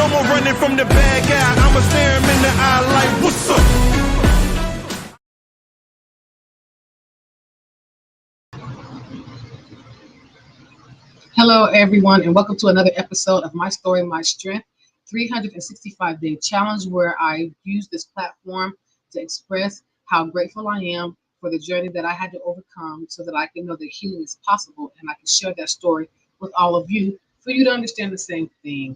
No more running from the bad guy. I'ma stare him in the eye like, what's up? Hello, everyone, and welcome to another episode of My Story, My Strength, 365-day challenge, where I use this platform to express how grateful I am for the journey that I had to overcome so that I can know that healing is possible, and I can share that story with all of you for you to understand the same thing.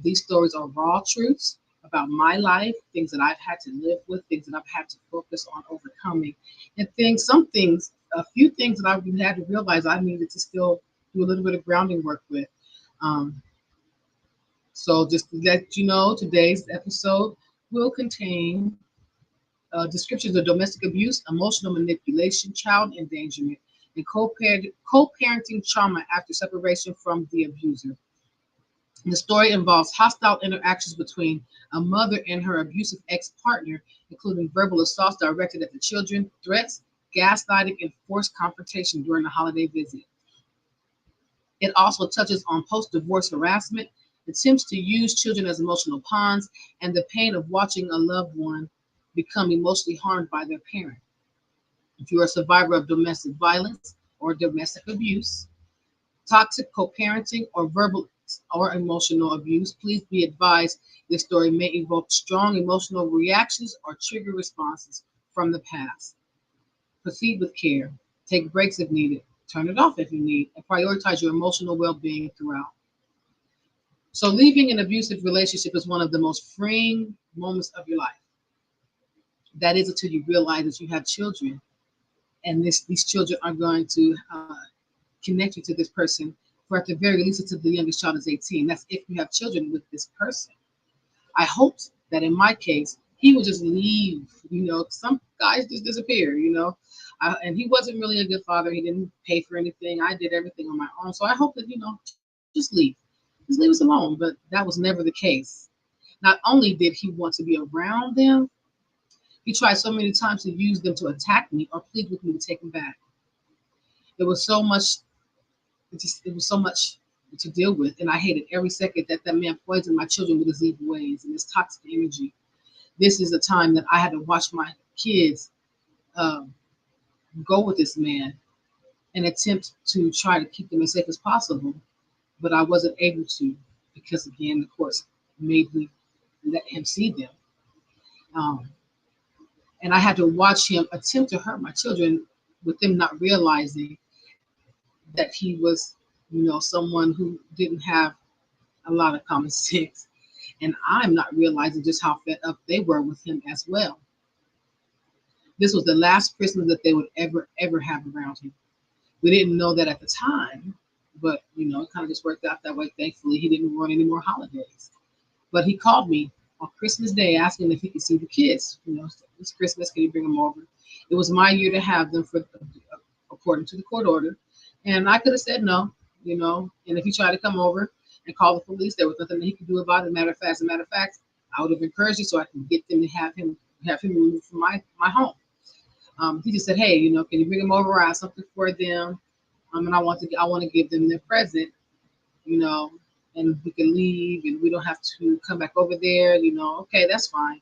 These stories are raw truths about my life, things that I've had to live with, things that I've had to focus on overcoming, and a few things that I've had to realize I needed to still do a little bit of grounding work with. Um, so just to let you know, today's episode will contain descriptions of domestic abuse, emotional manipulation, child endangerment, and co-parenting trauma after separation from the abuser. The story involves hostile interactions between a mother and her abusive ex-partner, including verbal assaults directed at the children, threats, gaslighting, and forced confrontation during the holiday visit. It also touches on post-divorce harassment, attempts to use children as emotional pawns, and the pain of watching a loved one become emotionally harmed by their parent. If you're a survivor of domestic violence or domestic abuse, toxic co-parenting, or verbal or emotional abuse, please be advised this story may evoke strong emotional reactions or trigger responses from the past. Proceed with care. Take breaks if needed. Turn it off if you need, and prioritize your emotional well-being throughout. So leaving an abusive relationship is one of the most freeing moments of your life. That is until you realize that you have children, and these children are going to connect you to this person for at the very least until the youngest child is 18. That's if you have children with this person. I hoped that in my case, he would just leave. Some guys just disappear, and he wasn't really a good father. He didn't pay for anything. I did everything on my own. So I hope that, just leave. Just leave us alone. But that was never the case. Not only did he want to be around them, he tried so many times to use them to attack me or plead with me to take him back. It was so much to deal with, and I hated every second that man poisoned my children with his evil ways and his toxic energy. This is a time that I had to watch my kids go with this man and attempt to try to keep them as safe as possible, but I wasn't able to because, again, the courts made me let him see them. And I had to watch him attempt to hurt my children with them not realizing that he was, someone who didn't have a lot of common sense. And I'm not realizing just how fed up they were with him as well. This was the last Christmas that they would ever have around him. We didn't know that at the time, but, it kind of just worked out that way. Thankfully, he didn't want any more holidays. But he called me on Christmas Day asking if he could see the kids. It's Christmas, can you bring them over? It was my year to have them according to the court order. And I could have said no, and if he tried to come over and call the police, there was nothing that he could do about it. As a matter of fact, I would have encouraged you so I can get them to have him removed from my home. He just said, hey, can you bring them over? I have something for them. And I want to give them their present, and we can leave and we don't have to come back over there, okay, that's fine.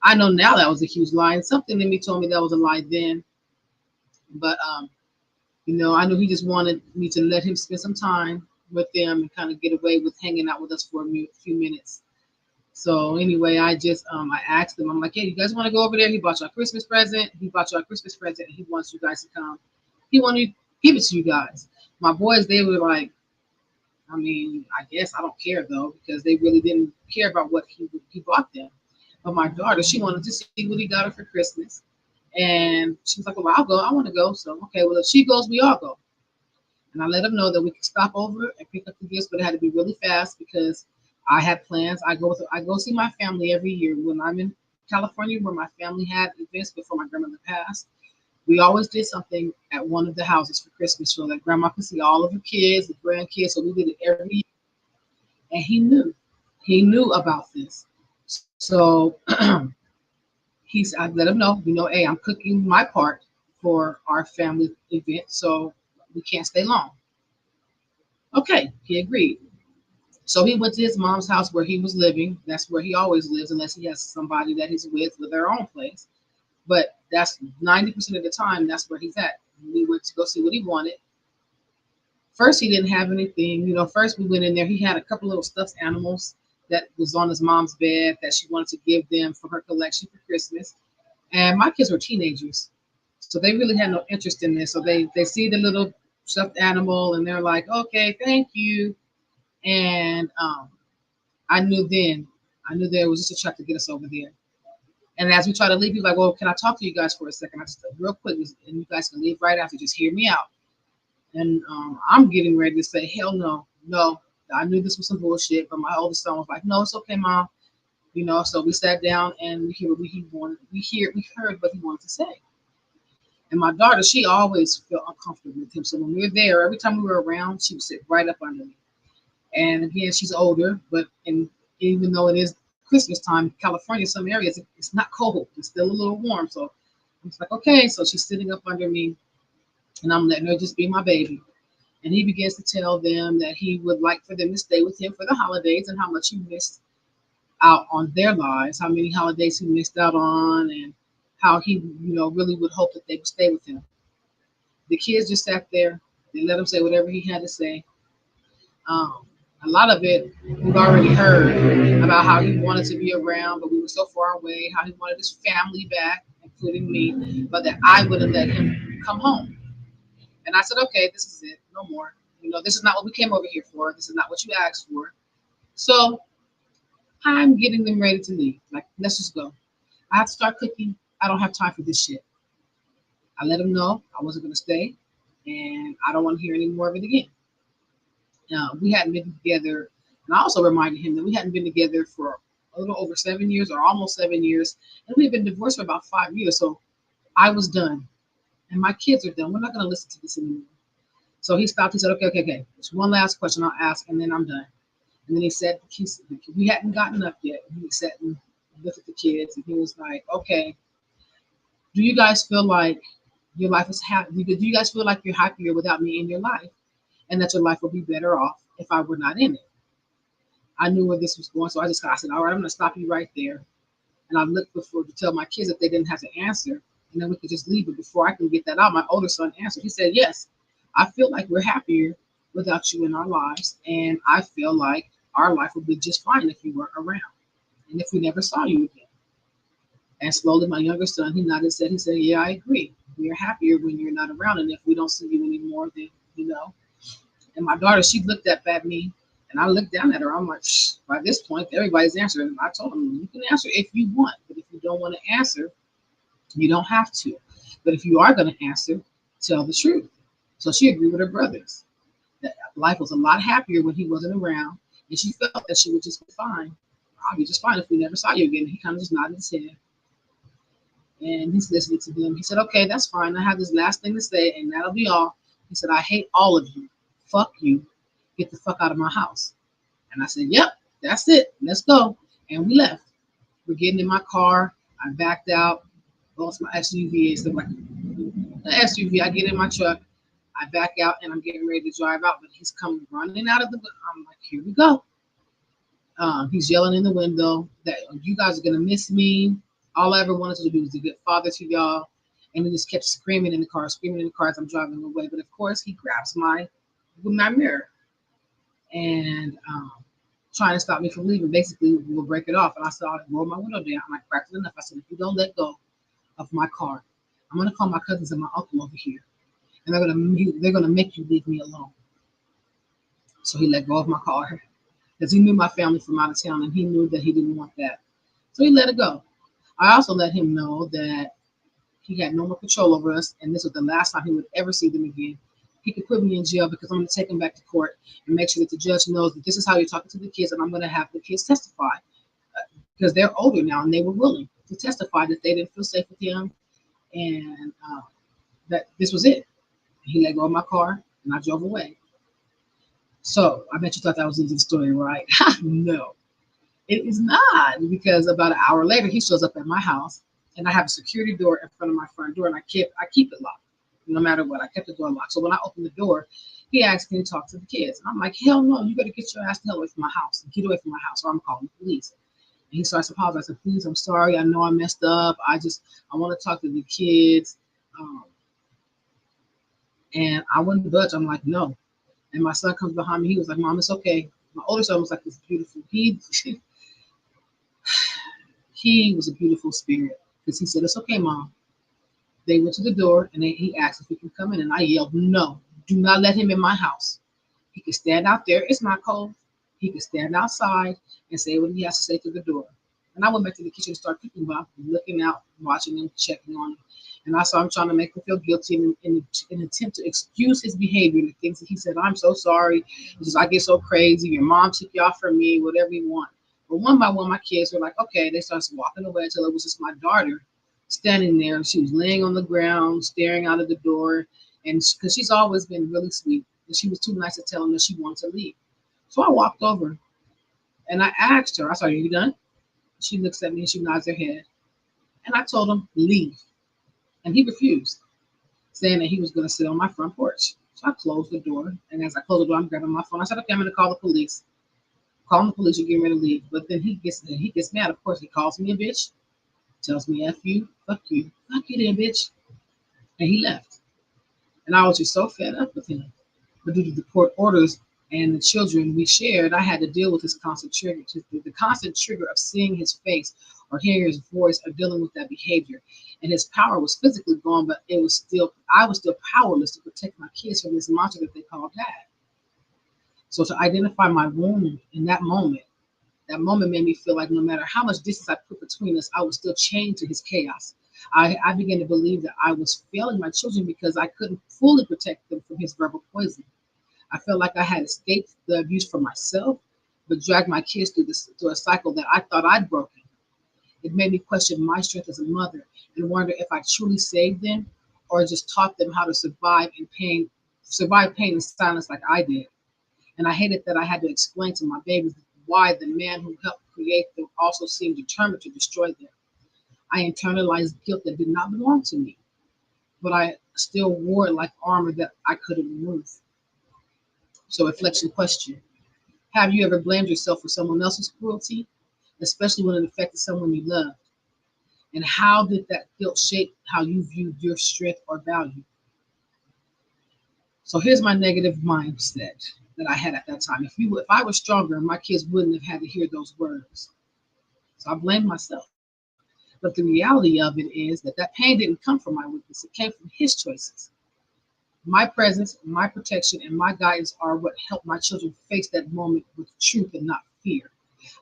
I know now that was a huge lie, and something in me told me that was a lie then. But, I knew he just wanted me to let him spend some time with them and kind of get away with hanging out with us for a few minutes. So anyway, I asked him, I'm like, hey, you guys want to go over there? He bought you a Christmas present. And he wants you guys to come. He wanted to give it to you guys. My boys, they were like, I guess I don't care though, because they really didn't care about what he bought them. But my daughter, she wanted to see what he got her for Christmas. And she was like, well, I'll go. I want to go. So, okay, well, if she goes, we all go. And I let them know that we could stop over and pick up the gifts, but it had to be really fast because I had plans. I go see my family every year. When I'm in California, where my family had events before my grandmother passed, we always did something at one of the houses for Christmas so that grandma could see all of her kids, the grandkids. So we did it every year. And he knew about this. So I let him know, hey, I'm cooking my part for our family event, so we can't stay long. Okay, he agreed. So he went to his mom's house where he was living. That's where he always lives, unless he has somebody that he's with their own place. But that's 90% of the time, that's where he's at. We went to go see what he wanted. First, he didn't have anything. First we went in there. He had a couple little stuffed animals that was on his mom's bed that she wanted to give them for her collection for Christmas. And my kids were teenagers, so they really had no interest in this. So they see the little stuffed animal and they're like, okay, thank you. And I knew then, I knew there was just a truck to get us over there. And as we try to leave, he's like, well, can I talk to you guys for a second? I just real quick, and you guys can leave right after. Just hear me out. And I'm getting ready to say, hell no, no. I knew this was some bullshit, but my oldest son was like, no, it's okay, mom. So we sat down and we hear what he wanted. We heard what he wanted to say. And my daughter, she always felt uncomfortable with him. So when we were there, every time we were around, she would sit right up under me. And again, she's older, but even though it is Christmas time, California, some areas, it's not cold. It's still a little warm. So I'm just like, okay. So she's sitting up under me, and I'm letting her just be my baby. And he begins to tell them that he would like for them to stay with him for the holidays and how much he missed out on their lives, how many holidays he missed out on, and how he, really would hope that they would stay with him. The kids just sat there. They let him say whatever he had to say. Um, a lot of it we've already heard about how he wanted to be around, but we were so far away, how he wanted his family back, including me, but that I wouldn't let him come home. And I said, okay, this is it. No more. This is not what we came over here for. This is not what you asked for. So I'm getting them ready to leave. Like, let's just go. I have to start cooking. I don't have time for this shit. I let him know I wasn't going to stay, and I don't want to hear any more of it again. We hadn't been together, and I also reminded him that we hadn't been together for a little over 7 years, or almost 7 years, and we had been divorced for about 5 years. So I was done, and my kids are done. We're not going to listen to this anymore. So he stopped. He said, okay, okay, okay. There's one last question I'll ask, and then I'm done. And then he said, we hadn't gotten up yet. He sat and looked at the kids, and he was like, okay, do you guys feel like your life is happy? Do you guys feel like you're happier without me in your life, and that your life would be better off if I were not in it? I knew where this was going, so I said, all right, I'm going to stop you right there. And I looked before to tell my kids that they didn't have to answer, and then we could just leave. But before I could get that out, my older son answered. He said, yes, I feel like we're happier without you in our lives, and I feel like our life would be just fine if you weren't around, and if we never saw you again. And slowly, my younger son, he nodded his head. He said, yeah, I agree. We are happier when you're not around, and if we don't see you anymore, then, And my daughter, she looked up at me, and I looked down at her. I'm like, shh. By this point, everybody's answering. And I told them, you can answer if you want, but if you don't want to answer, you don't have to. But if you are going to answer, tell the truth. So she agreed with her brothers that life was a lot happier when he wasn't around, and she felt that she would just be fine. I'll be just fine if we never saw you again. He kind of just nodded his head, and he's listening to them. He said, okay, that's fine. I have this last thing to say, and that'll be all. He said, I hate all of you. Fuck you. Get the fuck out of my house. And I said, yep, that's it. Let's go. And we left. We're getting in my car. I backed out. Well, it's my SUV. It's like an SUV. I get in my truck. I back out, and I'm getting ready to drive out, but he's coming running out of the. I'm like, here we go. He's yelling in the window that you guys are gonna miss me. All I ever wanted to do was to get father to y'all, and he just kept screaming in the car as I'm driving away. But of course, he grabs my mirror and trying to stop me from leaving. Basically, we'll break it off. And I saw it roll my window down. And I cracked it enough. I said, if you don't let go of my car, I'm gonna call my cousins and my uncle over here, and they're gonna make you leave me alone. So he let go of my car because he knew my family from out of town, and he knew that he didn't want that. So he let it go. I also let him know that he had no more control over us, and this was the last time he would ever see them again. He could put me in jail because I'm going to take him back to court and make sure that the judge knows that this is how you're talking to the kids, and I'm going to have the kids testify because they're older now, and they were willing to testify that they didn't feel safe with him, and that this was it. He let go of my car, and I drove away. So I bet you thought that was into the story, right? No, it is not, because about an hour later, he shows up at my house, and I have a security door in front of my front door, and I keep it locked. No matter what, I kept the door locked. So when I opened the door, He asked me to talk to the kids. I'm like, hell no, you better get your ass the hell away from my house. Get away from my house or I'm calling the police. And he starts apologizing. I said, please, I'm sorry. I know I messed up. I want to talk to the kids. Um, and I wouldn't budge. I'm like, no. And my son comes behind me. He was like, Mom, it's okay. My older son was like, it's beautiful. He was a beautiful spirit because he said, it's okay, Mom. They went to the door and he asked if he can come in. And I yelled, no, do not let him in my house. He can stand out there. It's not cold. He can stand outside and say what he has to say to the door. And I went back to the kitchen and started cooking, but I'm looking out, watching him, checking on him. And I saw him trying to make him feel guilty in an attempt to excuse his behavior, the things that he said, I'm so sorry. He says, I get so crazy. Your mom took you off from me, whatever you want. But one by one, my kids were like, okay, they started walking away until it was just my daughter standing there. She was laying on the ground, staring out of the door. And because she's always been really sweet, and she was too nice to tell him that she wanted to leave. So I walked over and I asked her, I said, are you done? She looks at me and she nods her head. And I told him, leave. And he refused, saying that he was going to sit on my front porch. So I closed the door. And as I closed the door, I'm grabbing my phone. I said, okay, I'm going to call the police. Calling the police, you're getting ready to leave. But then he gets mad. Of course, he calls me a bitch, tells me F you, fuck you then, bitch. And he left. And I was just so fed up with him. But due to the court orders and the children we shared, I had to deal with his constant trigger, the constant trigger of seeing his face or hearing his voice or dealing with that behavior. And his power was physically gone, but I was still powerless to protect my kids from this monster that they called dad. So to identify my wound in that moment made me feel like no matter how much distance I put between us, I was still chained to his chaos. I began to believe that I was failing my children because I couldn't fully protect them from his verbal poison. I felt like I had escaped the abuse for myself, but dragged my kids through a cycle that I thought I'd broken. It made me question my strength as a mother and wonder if I truly saved them or just taught them how to survive pain and silence like I did. And I hated that I had to explain to my babies why the man who helped create them also seemed determined to destroy them. I internalized guilt that did not belong to me, but I still wore it like armor that I couldn't remove. So, reflection question: have you ever blamed yourself for someone else's cruelty, especially when it affected someone you loved? And how did that guilt shape how you viewed your strength or value? So, here's my negative mindset that I had at that time. If I was stronger, my kids wouldn't have had to hear those words. So I blamed myself. But the reality of it is that pain didn't come from my weakness. It came from his choices. My presence, my protection, and my guidance are what helped my children face that moment with truth and not fear.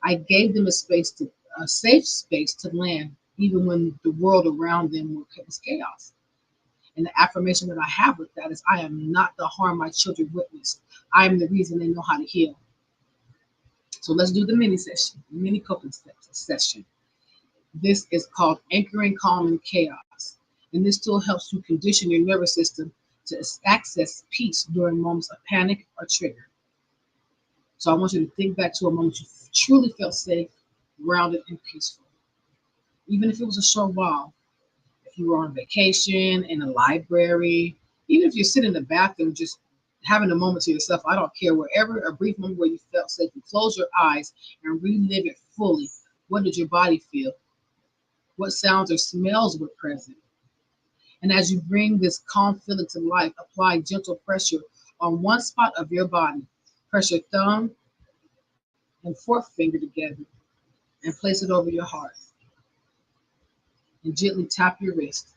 I gave them a safe space to land, even when the world around them was chaos. And the affirmation that I have with that is, I am not the harm my children witnessed. I am the reason they know how to heal. So let's do the mini coping session. This is called Anchoring Calm in Chaos. And this tool helps you condition your nervous system to access peace during moments of panic or trigger. So I want you to think back to a moment you truly felt safe, grounded, and peaceful. Even if it was a short while, if you were on vacation, in a library, even if you're sitting in the bathroom just having a moment to yourself, I don't care, wherever, a brief moment where you felt safe, you close your eyes and relive it fully. What did your body feel? What sounds or smells were present? And as you bring this calm feeling to life, apply gentle pressure on one spot of your body. Press your thumb and forefinger together and place it over your heart. And gently tap your wrist.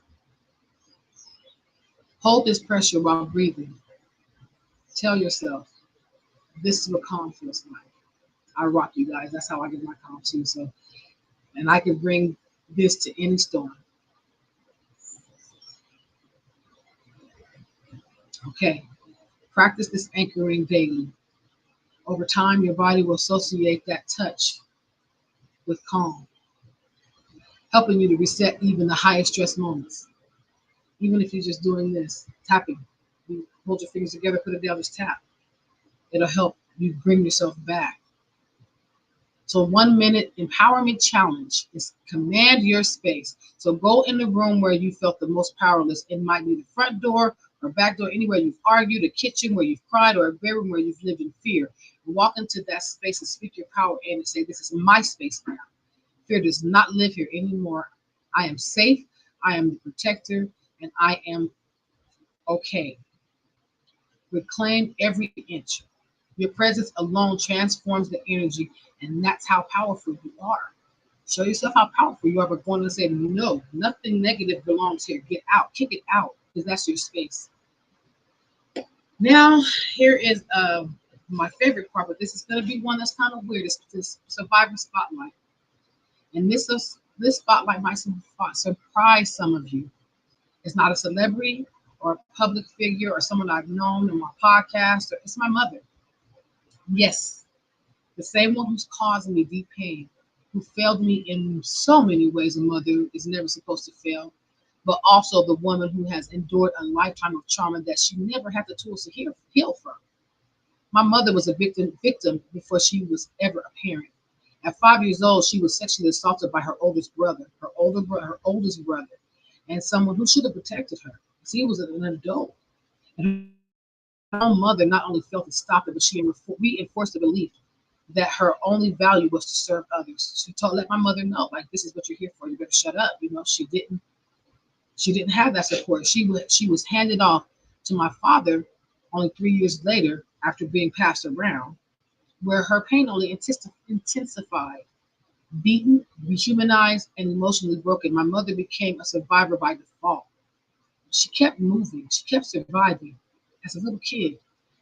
Hold this pressure while breathing. Tell yourself, this is what calm feels like. I rock, you guys. That's how I get my calm too. So, and I can bring this to any storm. Okay. Practice this anchoring daily. Over time, your body will associate that touch with calm, helping you to reset even the highest stress moments. Even if you're just doing this, tapping. You hold your fingers together, put it down, just tap. It'll help you bring yourself back. So 1 minute empowerment challenge is command your space. So go in the room where you felt the most powerless. It might be the front door or back door, anywhere you've argued, a kitchen where you've cried, or a bedroom where you've lived in fear. Walk into that space and speak your power in and say, this is my space now. Fear does not live here anymore. I am safe, I am the protector, and I am okay. Reclaim every inch. Your presence alone transforms the energy, and that's how powerful you are. Show yourself how powerful you are, but going to say, no, nothing negative belongs here. Get out, kick it out, because that's your space. Now, here is my favorite part, but this is going to be one that's kind of weird. It's this survivor spotlight. And this spotlight might surprise some of you. It's not a celebrity or a public figure or someone I've known in my podcast. It's my mother. Yes, the same one who's causing me deep pain, who failed me in so many ways. A mother is never supposed to fail, but also the woman who has endured a lifetime of trauma that she never had the tools to heal from. My mother was a victim before she was ever a parent. At 5 years old, she was sexually assaulted by her oldest brother, her oldest brother, and someone who should have protected her. She was an adult. And her own mother not only failed to stop it, but she reinforced the belief that her only value was to serve others. Let my mother know, like, this is what you're here for. You better shut up. She didn't have that support. She was handed off to my father only 3 years later after being passed around, where her pain only intensified. Beaten, dehumanized, and emotionally broken, my mother became a survivor by default. She kept moving. She kept surviving as a little kid.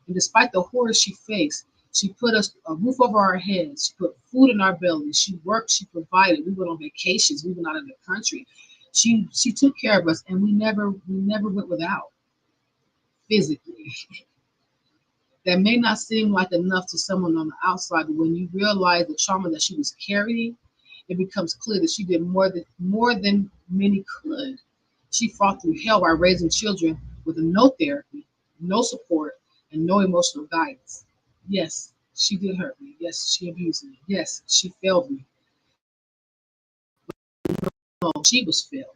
And despite the horrors she faced, she put us a roof over our heads. She put food in our bellies. She worked. She provided. We went on vacations. We went out of the country. She took care of us, and we never went without physically. That may not seem like enough to someone on the outside, but when you realize the trauma that she was carrying, it becomes clear that she did more than many could. She fought through hell by raising children with no therapy, no support, and no emotional guidance. Yes, she did hurt me. Yes, she abused me. Yes, she failed me. No, she was failed.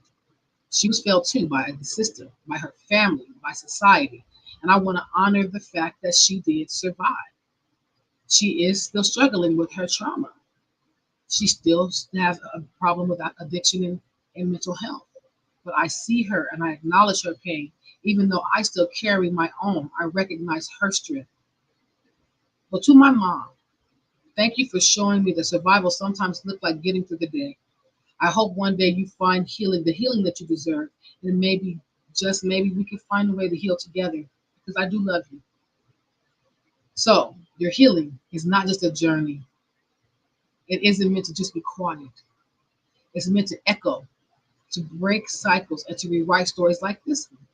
She was failed too by the system, by her family, by society. And I want to honor the fact that she did survive. She is still struggling with her trauma. She still has a problem with addiction and mental health. But I see her and I acknowledge her pain. Even though I still carry my own, I recognize her strength. But to my mom, thank you for showing me that survival sometimes looks like getting through the day. I hope one day you find healing, the healing that you deserve. And maybe, just maybe, we can find a way to heal together, because I do love you. So, your healing is not just a journey. It isn't meant to just be quiet. It's meant to echo, to break cycles, and to rewrite stories like this one.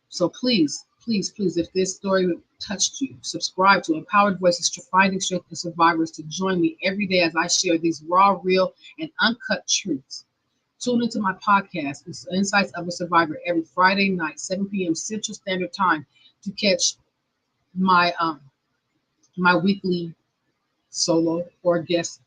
So please, please, please, if this story touched you, subscribe to Empowered Voices to Finding Strength in Survivors to join me every day as I share these raw, real, and uncut truths. Tune into my podcast, Insights of a Survivor, every Friday night, 7 p.m. Central Standard Time, to catch my my weekly solo or guest,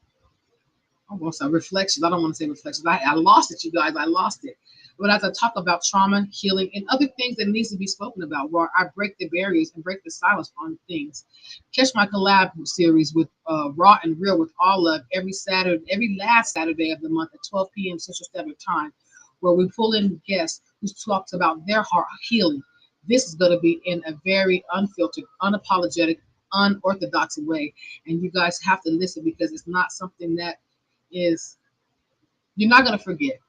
almost a reflections. I don't want to say reflections. I lost it, you guys. I lost it. But as I talk about trauma, healing, and other things that needs to be spoken about, where I break the barriers and break the silence on things. Catch my collab series with Raw and Real with All Love every last Saturday of the month at 12 p.m. Central Standard Time, where we pull in guests who talks about their heart healing. This is going to be in a very unfiltered, unapologetic, unorthodox way, and you guys have to listen, because it's not something that is you're not going to forget.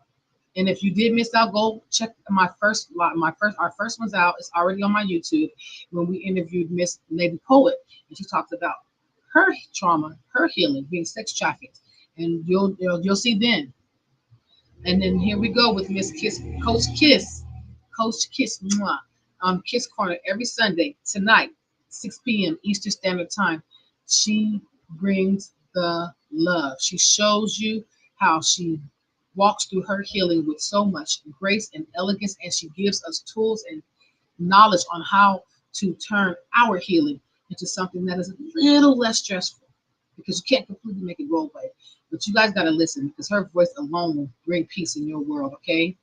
And if you did miss out, go check our first one's out. It's already on my YouTube, when we interviewed Miss Lady Poet, and she talked about her trauma, her healing, being sex trafficked, and you'll see then. And then here we go with Miss Kiss, Coach Kiss, mwah, Kiss Corner every Sunday tonight, 6 p.m. Eastern Standard Time. She brings the love. She shows you how she walks through her healing with so much grace and elegance, and she gives us tools and knowledge on how to turn our healing into something that is a little less stressful, because you can't completely make it go away. But you guys got to listen, because her voice alone will bring peace in your world, okay?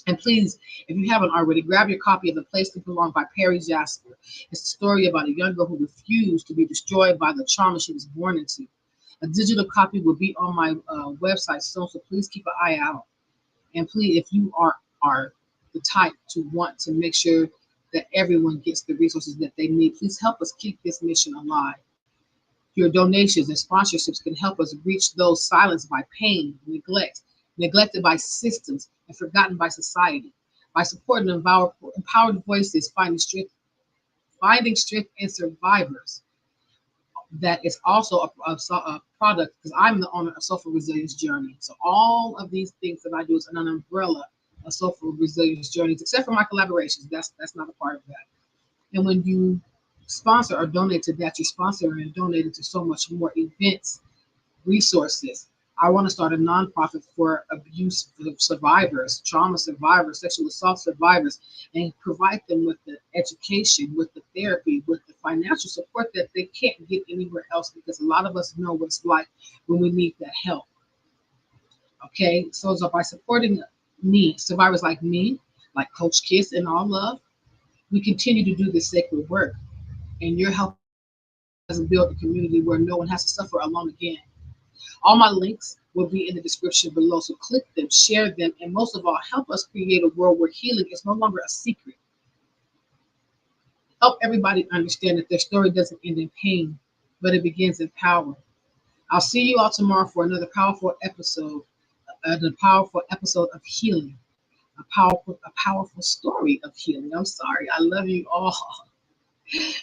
And please, if you haven't already, grab your copy of The Place to Belong by Perry Jasper. It's a story about a young girl who refused to be destroyed by the trauma she was born into. A digital copy will be on my website soon, so please keep an eye out. And please, if you are the type to want to make sure that everyone gets the resources that they need, please help us keep this mission alive. Your donations and sponsorships can help us reach those silenced by pain, neglect, neglected by systems, and forgotten by society. By supporting empowered voices, finding strength in survivors. That is also a product, because I'm the owner of Social Resilience Journey. So all of these things that I do is an umbrella of Social Resilience Journeys, except for my collaborations. That's not a part of that. And when you sponsor or donate to that, you're sponsoring and donating to so much more events, resources. I want to start a nonprofit for abuse survivors, trauma survivors, sexual assault survivors, and provide them with the education, with the therapy, with the financial support that they can't get anywhere else, because a lot of us know what it's like when we need that help. Okay, so by supporting me, survivors like me, like Coach Kiss and All Love, we continue to do this sacred work, and your help has built a community where no one has to suffer alone again. All my links will be in the description below, so click them, share them, and most of all, help us create a world where healing is no longer a secret. Help everybody understand that their story doesn't end in pain, but it begins in power. I'll see you all tomorrow for another powerful episode of healing, a powerful story of healing. I'm sorry. I love you all.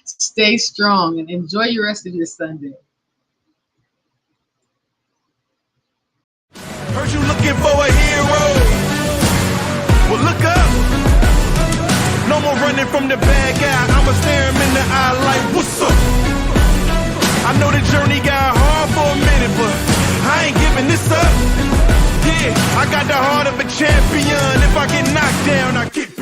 Stay strong and enjoy your rest of your Sunday. Heard you looking for a hero. Well, look up. No more running from the bad guy. I'ma stare him in the eye like, what's up? I know the journey got hard for a minute, but I ain't giving this up. Yeah, I got the heart of a champion. If I get knocked down, I get